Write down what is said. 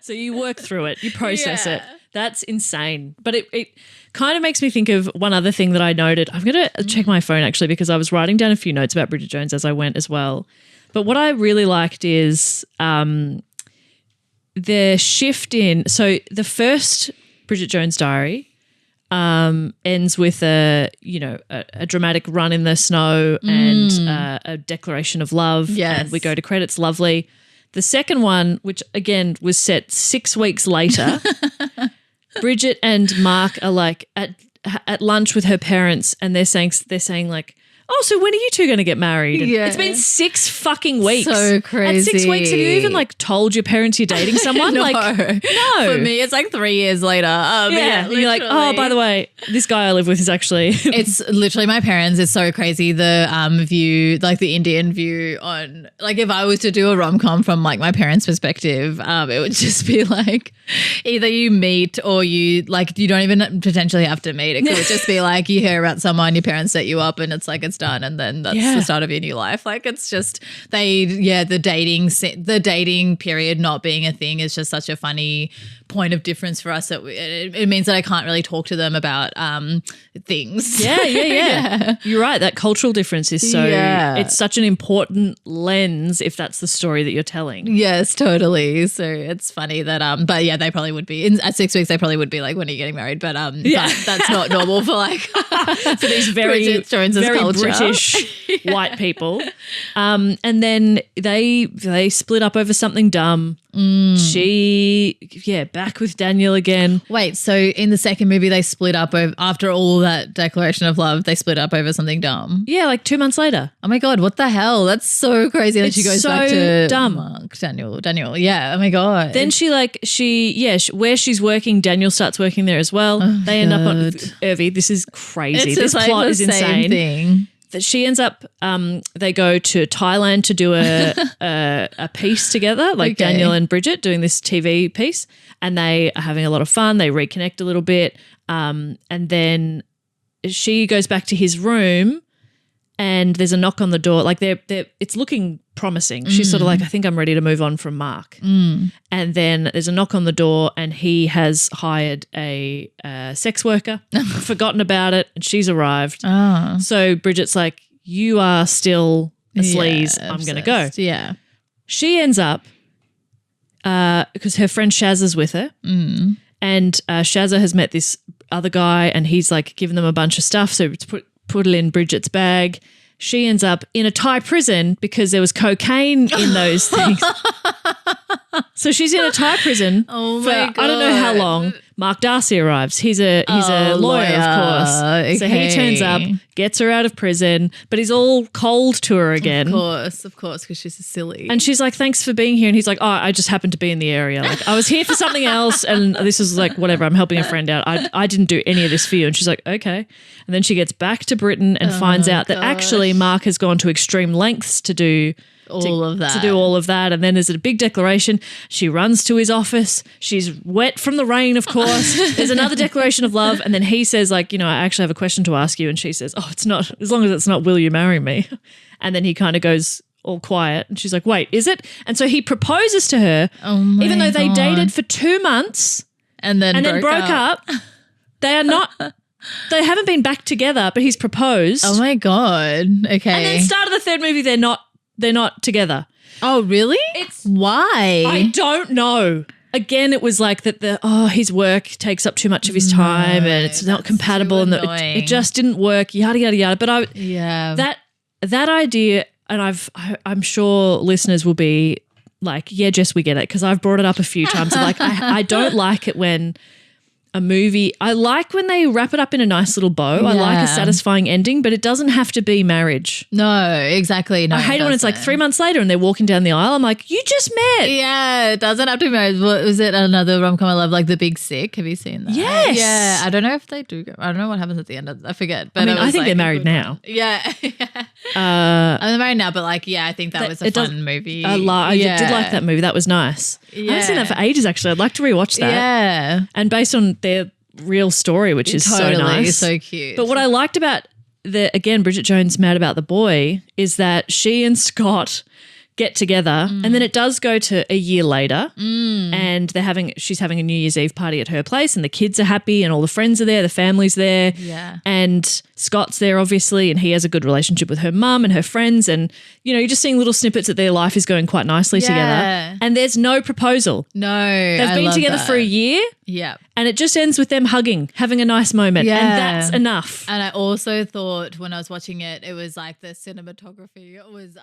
So you work through it, you process it. That's insane. But it kind of makes me think of one other thing that I noted. I'm going to check my phone actually because I was writing down a few notes about Bridget Jones as I went as well. But what I really liked is the shift in – so the first Bridget Jones Diary ends with a dramatic run in the snow and a declaration of love. Yes. And we go to credits, lovely. The second one, which again was set 6 weeks later, Bridget and Mark are like at lunch with her parents, and they're saying like, oh, so when are you two going to get married? And it's been 6 fucking weeks. So crazy. At 6 weeks, have you even like told your parents you're dating someone? No. No. For me, it's like 3 years later. Yeah. And you're like, oh, by the way, this guy I live with is actually. It's literally my parents. It's so crazy. The view, like the Indian view on, like if I was to do a rom-com from like my parents' perspective, it would just be like either you meet or you don't even potentially have to meet. It could just be like you hear about someone, your parents set you up and it's like it's done, and then that's the start of your new life. Like it's just the dating period not being a thing is just such a funny point of difference for us. That it means that I can't really talk to them about things. Yeah. You're right. That cultural difference is so it's such an important lens if that's the story that you're telling. Yes, totally. So it's funny that but yeah, they probably would be at 6 weeks. They probably would be like, when are you getting married? But but that's not normal for like for these very culture. British white people. And then they split up over something dumb. She back with Daniel again. Wait, so in the second movie they split up after all that declaration of love, they split up over something dumb? Yeah, like 2 months later. Oh my God, what the hell? That's so crazy. Then she goes so back to dumb. Mark, Daniel. Yeah, oh my God. Then where she's working, Daniel starts working there as well. They end up on Urvi. This is crazy. This plot is insane. Thing. That she ends up, they go to Thailand to do a piece together, like Daniel and Bridget doing this TV piece, and they are having a lot of fun. They reconnect a little bit, and then she goes back to his room, and there's a knock on the door. Like it's looking promising. She's sort of like, I think I'm ready to move on from Mark. And then there's a knock on the door, and he has hired a sex worker, forgotten about it, and she's arrived. So Bridget's like, you are still a sleaze. I'm going to go. Yeah. She ends up, because her friend Shaz is with her, and Shazza has met this other guy, and he's like given them a bunch of stuff. So it's put it in Bridget's bag. She ends up in a Thai prison because there was cocaine in those things. So she's in a Thai prison for I don't know how long. Mark Darcy arrives. He's a lawyer, of course. Okay. So he turns up, gets her out of prison, but he's all cold to her again. Of course, because she's silly. And she's like, thanks for being here. And he's like, oh, I just happened to be in the area. Like, I was here for something else, and this is like, whatever, I'm helping a friend out. I didn't do any of this for you. And she's like, okay. And then she gets back to Britain and finds out that actually Mark has gone to extreme lengths to do all of that. And then there's a big declaration. She runs to his office. She's wet from the rain, of course. There's another declaration of love. And then he says, like, I actually have a question to ask you. And she says, oh, it's not, as long as it's not, will you marry me? And then he kind of goes all quiet. And she's like, wait, is it? And so he proposes to her, even though they dated for 2 months and then broke up. They are not... They haven't been back together, but he's proposed. Oh my God. Okay. And then start of the third movie, they're not together. Oh, really? Why? I don't know. Again, it was like that his work takes up too much of his time and it's not compatible and it just didn't work, yada, yada, yada. But that idea, and I'm sure listeners will be like, yeah, Jess, we get it, because I've brought it up a few times. Like I don't like it when a movie, I like when they wrap it up in a nice little bow. I like a satisfying ending, but it doesn't have to be marriage. No, exactly. No, I hate it when it's like 3 months later and they're walking down the aisle. I'm like, you just met. Yeah, it doesn't have to be marriage. Was it another rom-com I love, like The Big Sick? Have you seen that? Yes. Yeah, I don't know if they do. I don't know what happens at the end of I forget. But I think they're married now. Yeah. They're married now, but like, I think that was a fun movie. I did like that movie. That was nice. Yeah. I haven't seen that for ages, actually. I'd like to rewatch that. Yeah. And based on their real story, which is so nice. So cute. But what I liked about Bridget Jones' Mad About the Boy is that she and Scott get together. And then it does go to a year later and she's having a New Year's Eve party at her place and the kids are happy and all the friends are there, the family's there. Yeah. And Scott's there obviously and he has a good relationship with her mum and her friends and, you know, you're just seeing little snippets that their life is going quite nicely together. And there's no proposal. No. They've been together for a year. Yeah. And it just ends with them hugging, having a nice moment. Yeah. And that's enough. And I also thought when I was watching it, it was like the cinematography was